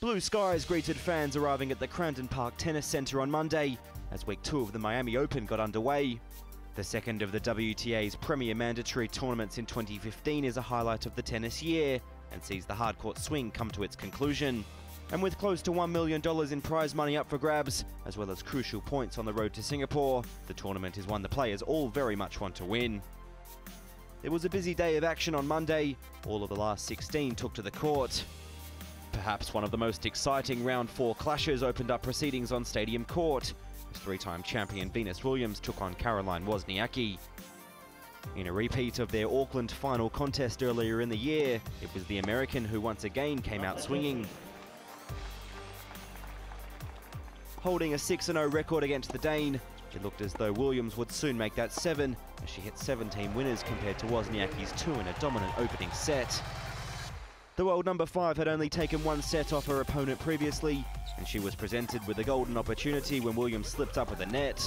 Blue skies greeted fans arriving at the Crandon Park Tennis Centre on Monday as Week 2 of the Miami Open got underway. The second of the WTA's premier mandatory tournaments in 2015 is a highlight of the tennis year and sees the hardcourt swing come to its conclusion. And with close to $1 million in prize money up for grabs, as well as crucial points on the road to Singapore, the tournament is one the players all very much want to win. It was a busy day of action on Monday. All of the last 16 took to the court. Perhaps one of the most exciting round 4 clashes opened up proceedings on Stadium Court, as three-time champion Venus Williams took on Caroline Wozniacki. In a repeat of their Auckland final contest earlier in the year, it was the American who once again came out swinging. Holding a 6-0 record against the Dane, it looked as though Williams would soon make that 7, as she hit 17 winners compared to Wozniacki's 2 in a dominant opening set. The world number 5 had only taken 1 set off her opponent previously, and she was presented with a golden opportunity when Williams slipped up at the net.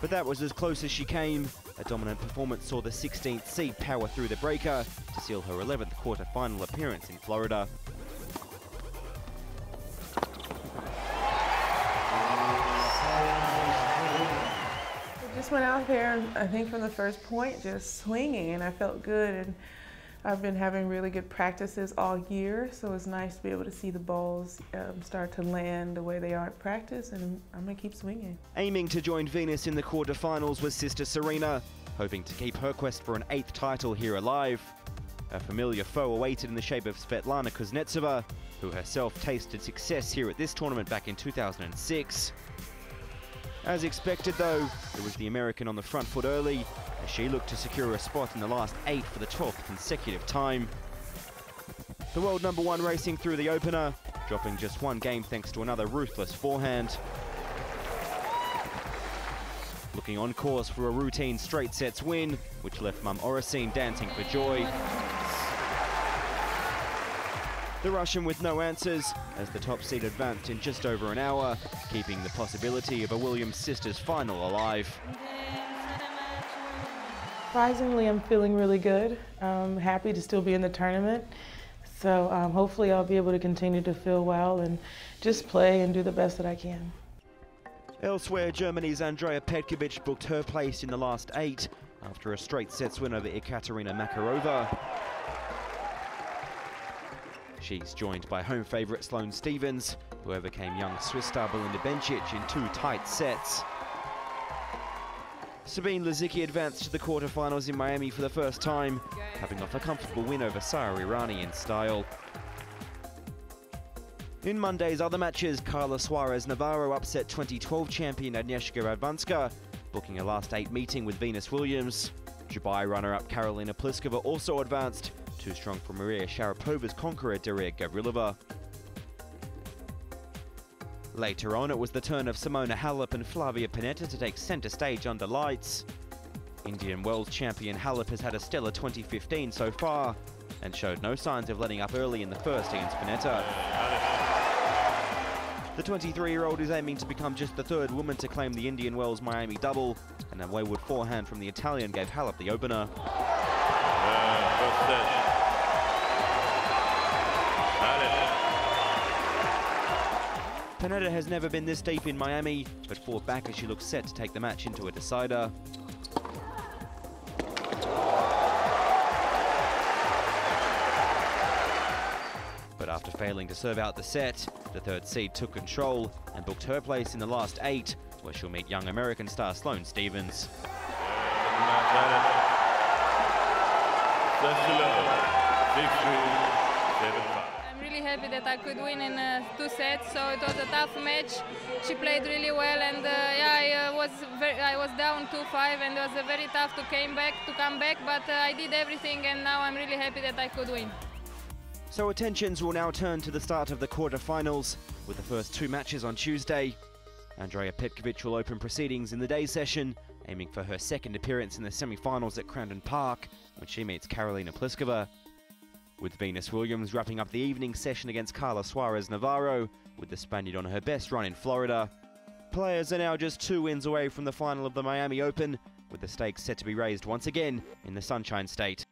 But that was as close as she came. A dominant performance saw the 16th seed power through the breaker to seal her 11th quarter-final appearance in Florida. Just went out there, I think from the first point, just swinging, and I felt good. And I've been having really good practices all year, so it's nice to be able to see the balls start to land the way they are at practice, and I'm going to keep swinging. Aiming to join Venus in the quarterfinals was sister Serena, hoping to keep her quest for an 8th title here alive. A familiar foe awaited in the shape of Svetlana Kuznetsova, who herself tasted success here at this tournament back in 2006. As expected though, it was the American on the front foot early, as she looked to secure a spot in the last 8 for the 12th consecutive time. The world number 1 racing through the opener, dropping just 1 game thanks to another ruthless forehand. Looking on course for a routine straight sets win, which left Mum Oracine dancing for joy. The Russian with no answers, as the top seed advanced in just over an hour, keeping the possibility of a Williams sisters final alive. Surprisingly, I'm feeling really good. I'm happy to still be in the tournament. So hopefully I'll be able to continue to feel well and just play and do the best that I can. Elsewhere, Germany's Andrea Petkovic booked her place in the last 8 after a straight sets win over Ekaterina Makarova. She's joined by home favourite Sloane Stephens, who overcame young Swiss star Belinda Bencic in 2 tight sets. Sabine Lisicki advanced to the quarterfinals in Miami for the first time, capping off a comfortable win over Sara Errani in style. In Monday's other matches, Carla Suarez Navarro upset 2012 champion Agnieszka Radwanska, booking a last 8 meeting with Venus Williams. Dubai runner-up Karolina Pliskova also advanced, too strong for Maria Sharapova's conqueror Daria Gavrilova. Later on, it was the turn of Simona Halep and Flavia Pennetta to take centre stage under lights. Indian Wells champion Halep has had a stellar 2015 so far, and showed no signs of letting up early in the first against Pennetta. The 23-year-old is aiming to become just the 3rd woman to claim the Indian Wells Miami double, and a wayward forehand from the Italian gave Halep the opener. Pennetta has never been this deep in Miami, but fought back as she looks set to take the match into a decider. But after failing to serve out the set, the 3rd seed took control and booked her place in the last 8, where she'll meet young American star Sloane Stephens. I'm really happy that I could win in 2 sets, so it was a tough match. She played really well, and I was down 2-5, and it was very tough to come back, but I did everything, and now I'm really happy that I could win. So attentions will now turn to the start of the quarterfinals, with the first 2 matches on Tuesday. Andrea Petkovic will open proceedings in the day session, aiming for her 2nd appearance in the semi-finals at Crandon Park, when she meets Karolina Pliskova. With Venus Williams wrapping up the evening session against Carla Suarez Navarro, with the Spaniard on her best run in Florida. Players are now just 2 wins away from the final of the Miami Open, with the stakes set to be raised once again in the Sunshine State.